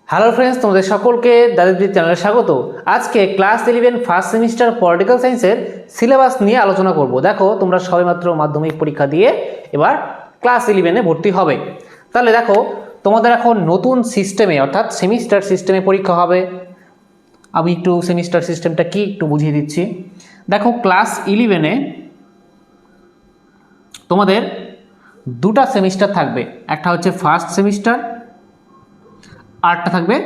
Hello friends, তোমাদের সকলকে দাদাদির চ্যানেলে স্বাগত। আজকে ক্লাস 11 ফার্স্ট সেমিস্টার পলিটিক্যাল সায়েন্সের সিলেবাস নিয়ে আলোচনা করব। দেখো, তোমরা সবেমাত্র মাধ্যমিক পরীক্ষা দিয়ে এবার ক্লাস 11-এ ভর্তি হবে। তাহলে দেখো, তোমাদের এখন নতুন সিস্টেমে অর্থাৎ সেমিস্টার সিস্টেমে পরীক্ষা হবে। আমি একটু সেমিস্টার সিস্টেমটা কি একটু বুঝিয়ে দিচ্ছি। দেখো, ক্লাস 11-এ তোমাদের দুটা সেমিস্টার থাকবে, একটা হচ্ছে ফার্স্ট সেমিস্টার, আরটা থাকবে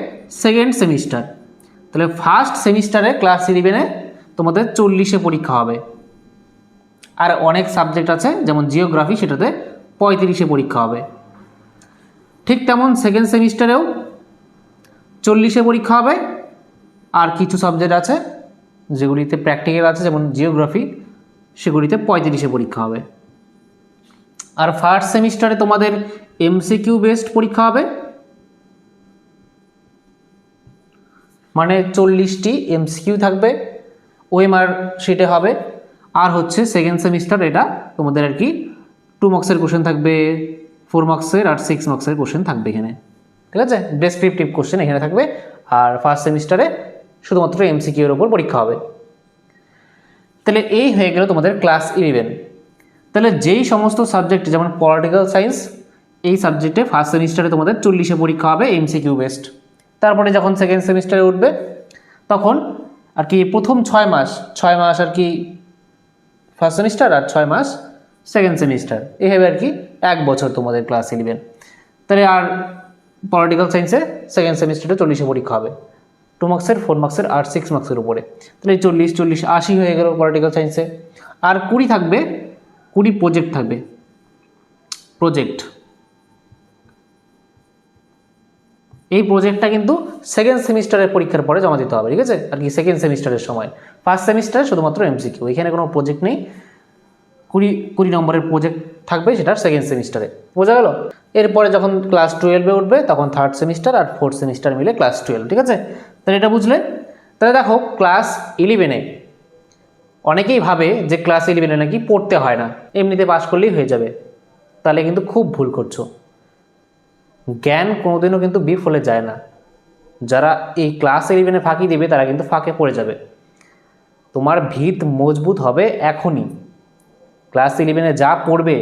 সেকেন্ড সেমিস্টার। তাহলে ফার্স্ট সেমিস্টারে ক্লাস 11-এ তোমাদের 40-এ পরীক্ষা হবে। আর অনেক সাবজেক্ট আছে, যেমন জিওগ্রাফি, সেটাতে 35-এ পরীক্ষা হবে। ঠিক তেমন সেকেন্ড সেমিস্টারেও 40-এ পরীক্ষা হবে। আর কিছু সাবজেক্ট আছে যেগুলিতে প্র্যাকটিক্যাল আছে, যেমন জিওগ্রাফি, সেগুলিতে 35-এ পরীক্ষা হবে। আর ফার্স্ট সেমিস্টারে তোমাদের এমসিকিউ বেসড পরীক্ষা হবে, মানে 40টি এমসিকিউ থাকবে, ওএমআর শিটে হবে। আর হচ্ছে সেকেন্ড সেমিস্টার, এটা তোমাদের আর কি 2 মার্কসের কোশ্চেন থাকবে, 4 মার্কসের আর 6 মার্কসের কোশ্চেন থাকবে এখানে, ঠিক আছে? ডেসক্রিপটিভ কোশ্চেন এখানে থাকবে। আর ফার্স্ট সেমিস্টারে শুধুমাত্র এমসিকিউর ওপর পরীক্ষা হবে। তাহলে এই হয়ে গেল তোমাদের ক্লাস 11। তাহলে যেই সমস্ত সাবজেক্ট, যেমন পলিটিক্যাল সায়েন্স, এই সাবজেক্টে ফার্স্ট সেমিস্টারে তোমাদের 40-এ পরীক্ষা হবে এমসিকিউ বেসড। তারপরে যখন সেকেন্ড সেমিস্টারে উঠবে, তখন আর কি প্রথম 6 মাস আর কি ফার্স্ট সেমিস্টার, আর 6 মাস সেকেন্ড সেমিস্টার, এভাবে আর কি 1 বছর তোমাদের ক্লাস 11। তাহলে আর পলিটিক্যাল সায়েন্সে সেকেন্ড সেমিস্টারে 40-এ পরীক্ষা হবে, 2 মার্কসের, 4 মার্কসের আর 6 মার্কসের উপরে। তাহলে 40 80 হয়ে গেল পলিটিক্যাল সায়েন্সে। আর 20 থাকবে, 20 প্রজেক্ট থাকবে। প্রজেক্ট, এই প্রজেক্টটা কিন্তু সেকেন্ড সেমিস্টারের পরীক্ষার পরে জমা দিতে হবে, ঠিক আছে? আর কি সেকেন্ড সেমিস্টারের সময়। ফার্স্ট সেমিস্টারে শুধুমাত্র এমসিকিউ, এখানে কোনো প্রজেক্ট নেই। 20 নম্বরের প্রজেক্ট থাকবে, সেটা সেকেন্ড সেমিস্টারে। বোঝা গেল? এরপরে যখন ক্লাস 12-এ উঠবে, তখন থার্ড সেমিস্টার আর ফোর্থ সেমিস্টার মিলে ক্লাস 12, ঠিক আছে? তাহলে এটা বুঝলে। তাহলে দেখো, ক্লাস 11-এ অনেকেই ভাবে যে ক্লাস 11-এ নাকি পড়তে হয় না, এমনিতে পাস করলেই হয়ে যাবে। তাহলে কিন্তু খুব ভুল করছো। জ্ঞান কোনোদিনও কিন্তু বিফলে যায় না। যারা এই ক্লাস 11-এ ফাঁকি দেবে, তারা কিন্তু ফাঁকে পড়ে যাবে। তোমার ভিত মজবুত হবে এখনই। ক্লাস 11-এ যা পড়বে,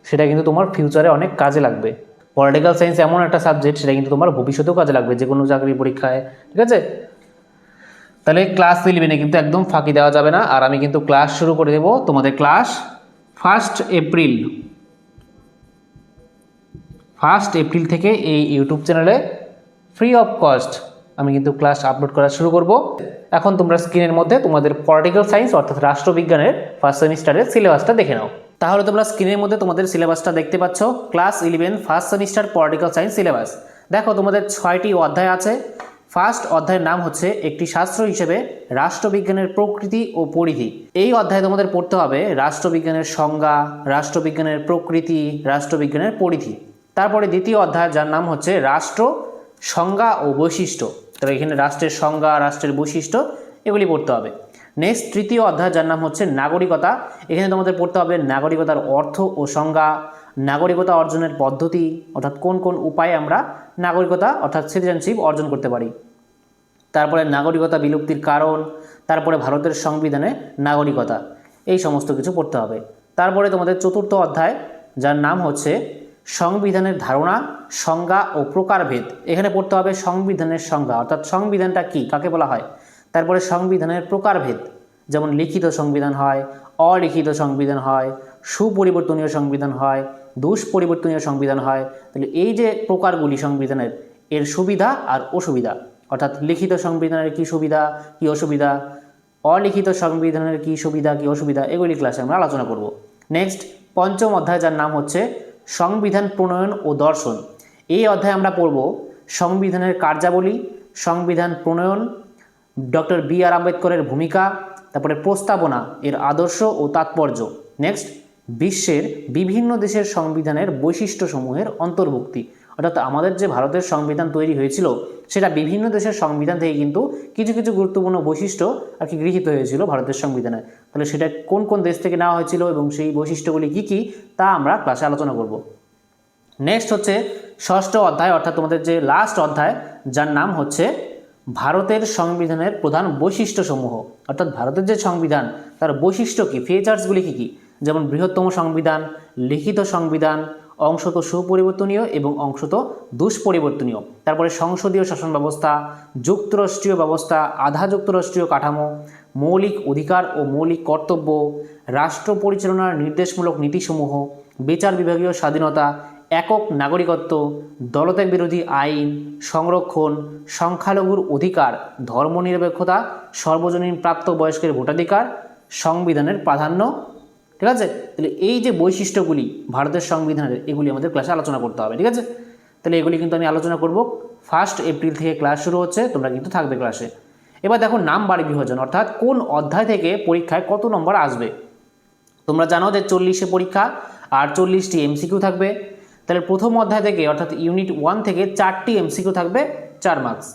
সেটা কিন্তু তোমার ফিউচারে অনেক কাজে লাগবে। পলিটিক্যাল সায়েন্স এমন একটা সাবজেক্ট, সেটা কিন্তু তোমার ভবিষ্যতেও কাজে লাগবে, যে কোনো চাকরি পরীক্ষায়, ঠিক আছে? তাহলে ক্লাস 11-এ কিন্তু একদম ফাঁকি দেওয়া যাবে না। আর আমি কিন্তু ক্লাস শুরু করে দেবো তোমাদের ক্লাস 1 এপ্রিল। 1 এপ্রিল থেকে এই ইউটিউব চ্যানেলে ফ্রি অফ কস্ট আমি কিন্তু ক্লাস আপলোড করা শুরু করব। এখন তোমরা স্ক্রিনের মধ্যে তোমাদের পলিটিক্যাল সায়েন্স অর্থাৎ রাষ্ট্রবিজ্ঞানের ফার্স্ট সেমিস্টারের সিলেবাসটা দেখে নাও। তাহলে তোমরা স্ক্রিনের মধ্যে তোমাদের সিলেবাসটা দেখতে পাচ্ছ, class 11 first semester political science syllabus. দেখো, তোমাদের 6টি অধ্যায় আছে। ফার্স্ট অধ্যায়ের নাম হচ্ছে একটি শাস্ত্র হিসেবে রাষ্ট্রবিজ্ঞানের প্রকৃতি ও পরিধি। এই অধ্যায়ে তোমাদের পড়তে হবে রাষ্ট্রবিজ্ঞানের সংজ্ঞা, রাষ্ট্রবিজ্ঞানের প্রকৃতি, রাষ্ট্রবিজ্ঞানের পরিধি। তারপরে দ্বিতীয় অধ্যায়, যার নাম হচ্ছে রাষ্ট্র, সংজ্ঞা ও বৈশিষ্ট্য। তো এখানে রাষ্ট্রের সংজ্ঞা, রাষ্ট্রের বৈশিষ্ট্য, এগুলি পড়তে হবে। নেক্সট তৃতীয় অধ্যায়, যার নাম হচ্ছে নাগরিকতা। এখানে তোমাদের পড়তে হবে নাগরিকতার অর্থ ও সংজ্ঞা, নাগরিকতা অর্জনের পদ্ধতি, অর্থাৎ কোন কোন উপায়ে আমরা নাগরিকতা অর্থাৎ সিটিজেনশিপ অর্জন করতে পারি। তারপরে নাগরিকতা বিলুপ্তির কারণ, তারপরে ভারতের সংবিধানে নাগরিকতা, এই সমস্ত কিছু পড়তে হবে। তারপরে তোমাদের চতুর্থ অধ্যায়, যার নাম হচ্ছে সংবিধানের ধারণা, সংজ্ঞা ও প্রকারভেদ। এখানে পড়তে হবে সংবিধানের সংজ্ঞা, অর্থাৎ সংবিধানটা কি, কাকে বলা হয়। তারপরে সংবিধানের প্রকারভেদ, যেমন লিখিত সংবিধান হয়, অলিখিত সংবিধান হয়, সুপরিবর্তনীয় সংবিধান হয়, দুষ্পরিবর্তনীয় সংবিধান হয়। তাহলে এই যে প্রকারগুলি সংবিধানের, এর সুবিধা আর অসুবিধা, অর্থাৎ লিখিত সংবিধানের কি সুবিধা কি অসুবিধা, অলিখিত সংবিধানের কি সুবিধা কি অসুবিধা, এগুলি ক্লাসে আমরা আলোচনা করব। নেক্সট পঞ্চম অধ্যায়, যার নাম হচ্ছে সংবিধান প্রণয়ন ও দর্শন। এই অধ্যায়ে আমরা পড়ব সংবিধানের কার্যাবলী, সংবিধান প্রণয়ন, ডক্টর বি.আর. আম্বেদকরের ভূমিকা, তারপরে প্রস্তাবনা, এর আদর্শ ও তাৎপর্য। নেক্সট বিশ্বের বিভিন্ন দেশের সংবিধানের বৈশিষ্ট্যসমূহের অন্তর্ভুক্তি, অর্থাৎ আমাদের যে ভারতের সংবিধান তৈরি হয়েছিল, সেটা বিভিন্ন দেশের সংবিধান থেকে কিন্তু কিছু কিছু গুরুত্বপূর্ণ বৈশিষ্ট্য আর কি গৃহীত হয়েছিল ভারতের সংবিধানে। তাহলে সেটা কোন কোন দেশ থেকে নেওয়া হয়েছিল এবং সেই বৈশিষ্ট্যগুলি কী কী, তা আমরা ক্লাসে আলোচনা করব। নেক্সট হচ্ছে ষষ্ঠ অধ্যায়, অর্থাৎ তোমাদের যে লাস্ট অধ্যায়, যার নাম হচ্ছে ভারতের সংবিধানের প্রধান বৈশিষ্ট্যসমূহ, অর্থাৎ ভারতের যে সংবিধান তার বৈশিষ্ট্য কী, ফিচার্সগুলি কী কী, যেমন বৃহত্তম সংবিধান, লিখিত সংবিধান, অংশত সুপরিবর্তনীয় এবং অংশত দুষ্পরিবর্তনীয়, তারপরে সংসদীয় শাসন ব্যবস্থা, যুক্তরাষ্ট্রীয় ব্যবস্থা, আধা যুক্তরাষ্ট্রীয় কাঠামো, মৌলিক অধিকার ও মৌলিক কর্তব্য, রাষ্ট্র পরিচালনার নির্দেশমূলক নীতিসমূহ, বিচার বিভাগীয় স্বাধীনতা, একক নাগরিকত্ব, দলত্যাগ বিরোধী আইন, সংরক্ষণ, সংখ্যালঘুর অধিকার, ধর্মনিরপেক্ষতা, সর্বজনীন প্রাপ্তবয়স্কের ভোটাধিকার, সংবিধানের প্রাধান্য। ঠিক আছে, তাহলে এই যে বৈশিষ্ট্যগুলি ভারতের সংবিধানের, এগুলি আমাদের ক্লাসে আলোচনা করতে হবে। ঠিক আছে, তাহলে এগুলি কিন্তু আমি আলোচনা করব। 1 এপ্রিল থেকে ক্লাস শুরু হচ্ছে, তোমরা কিন্তু থাকবে ক্লাসে। এবার দেখো নামবাড়ি বিভাজন, অর্থাৎ কোন অধ্যায় থেকে পরীক্ষায় কত নম্বর আসবে। তোমরা জানো যে 40 পরীক্ষা আর 40টি এমসিকিউ থাকবে। তাহলে প্রথম অধ্যায় থেকে অর্থাৎ ইউনিট 1 থেকে 4টি এমসিকিউ থাকবে 4 মার্কস।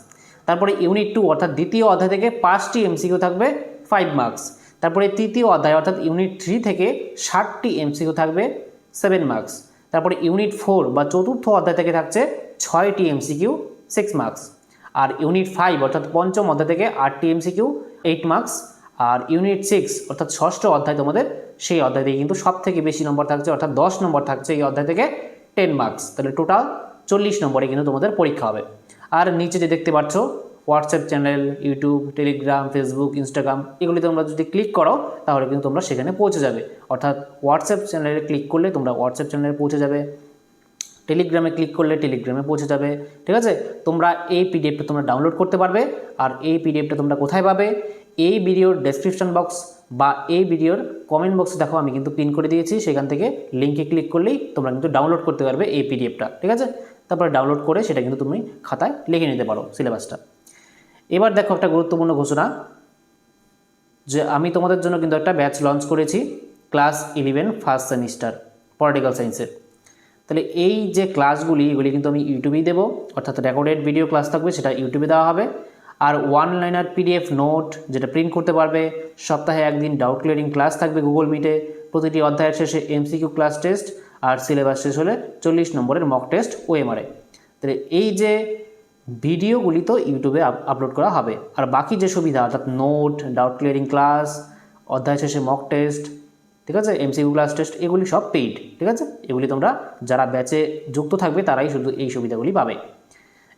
তারপরে ইউনিট 2 অর্থাৎ দ্বিতীয় অধ্যায় থেকে 5টি এমসিকিউ থাকবে 5 মার্কস। তারপরে তৃতীয় অধ্যায় অর্থাৎ ইউনিট 3 থেকে 60টি এমসিকিউ থাকবে 7 মার্কস। তারপরে ইউনিট 4 বা চতুর্থ অধ্যায় থেকে থাকছে 6টি এমসিকিউ 6 মার্কস। আর ইউনিট 5 অর্থাৎ পঞ্চম অধ্যায় থেকে 8টি এমসিকিউ 8 মার্কস। আর ইউনিট 6 অর্থাৎ ষষ্ঠ অধ্যায় তোমাদের, সেই অধ্যায় থেকে কিন্তু সব থেকে বেশি নম্বর থাকছে, অর্থাৎ 10 নম্বর থাকছে এই অধ্যায় থেকে 10 মার্কস। তাহলে টোটাল 40 নম্বরে কিন্তু তোমাদের পরীক্ষা হবে। আর নিচে যে দেখতে পাচ্ছ WhatsApp channel, YouTube, Telegram, Facebook, Instagram, এগুলি তোমরা যদি ক্লিক করো তাহলে কিন্তু তোমরা সেখানে পৌঁছে যাবে। অর্থাৎ হোয়াটসঅ্যাপ চ্যানেলে ক্লিক করলে তোমরা হোয়াটসঅ্যাপ চ্যানেলে পৌঁছে যাবে, টেলিগ্রামে ক্লিক করলে টেলিগ্রামে পৌঁছে যাবে। ঠিক আছে, তোমরা এই পিডিএফটা তোমরা ডাউনলোড করতে পারবে। আর এই পিডিএফটা তোমরা কোথায় পাবে? এই ভিডিওর ডেসক্রিপশন বক্স বা এই ভিডিওর কমেন্ট বক্সে দেখো আমি কিন্তু পিন করে দিয়েছি, সেখান থেকে লিঙ্কে ক্লিক করলেই তোমরা কিন্তু ডাউনলোড করতে পারবে এই পিডিএফটা। ঠিক আছে, তারপরে ডাউনলোড করে সেটা কিন্তু তুমি খাতায় লিখে নিতে পারো সিলেবাসটা। এবার দেখো একটা গুরুত্বপূর্ণ ঘোষণা, যে আমি তোমাদের জন্য কিন্তু একটা ব্যাচ লঞ্চ করেছি, ক্লাস 11 ফার্স্ট সেমিস্টার পলিটিক্যাল সায়েন্সের। তাহলে এই যে ক্লাসগুলি, এগুলি কিন্তু আমি ইউটিউবেই দেবো, অর্থাৎ রেকর্ডেড ভিডিও ক্লাস থাকবে, সেটা ইউটিউবে দেওয়া হবে। আর ওয়ান লাইনার পিডিএফ নোট যেটা প্রিন্ট করতে পারবে, সপ্তাহে একদিন ডাউট ক্লিয়ারিং ক্লাস থাকবে গুগল মিটে, প্রতিটি অধ্যায়ের শেষে এমসিকিউ ক্লাস টেস্ট, আর সিলেবাস শেষ হলে 40 নম্বরের মক টেস্ট ওএমআরএ। তাহলে এই যে ভিডিওগুলি তো ইউটিউবে আপলোড করা হবে। আর বাকি যে সুবিধা অর্থাৎ নোট, ডাউট ক্লিয়ারিং ক্লাস, অধ্যায় শেষে মক টেস্ট, ঠিক আছে, এমসিকিউ ক্লাস টেস্ট, এগুলি সব পেইড। ঠিক আছে, এগুলি তোমরা যারা ব্যাচে যুক্ত থাকবে তারাই শুধু এই সুবিধাগুলি পাবে।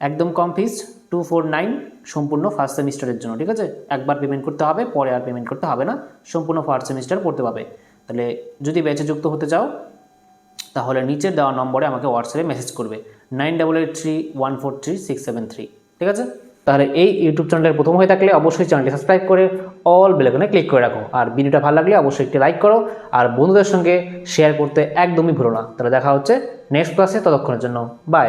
একদম কম ফিস 249 সম্পূর্ণ ফার্স্ট সেমিস্টারের জন্য। ঠিক আছে, একবার পেমেন্ট করতে হবে, পরে আর পেমেন্ট করতে হবে না, সম্পূর্ণ ফার্স্ট সেমিস্টার পড়তে পাবে। তাহলে যদি ব্যাচে যুক্ত হতে চাও তাহলে নিচের দেওয়া নম্বরে আমাকে হোয়াটসঅ্যাপে মেসেজ করবে 9883143673। ঠিক আছে, তাহলে এই ইউটিউব চ্যানেলের প্রথম হয়ে থাকলে অবশ্যই চ্যানেলটি সাবস্ক্রাইব করে অল বেল আইকনে ক্লিক করে রাখো। আর ভিডিওটা ভালো লাগলে অবশ্যই একটি লাইক করো, আর বন্ধুদের সঙ্গে শেয়ার করতে একদমই ভুলো না। তাহলে দেখা হচ্ছে নেক্সট ক্লাসে, ততক্ষণের জন্য বাই।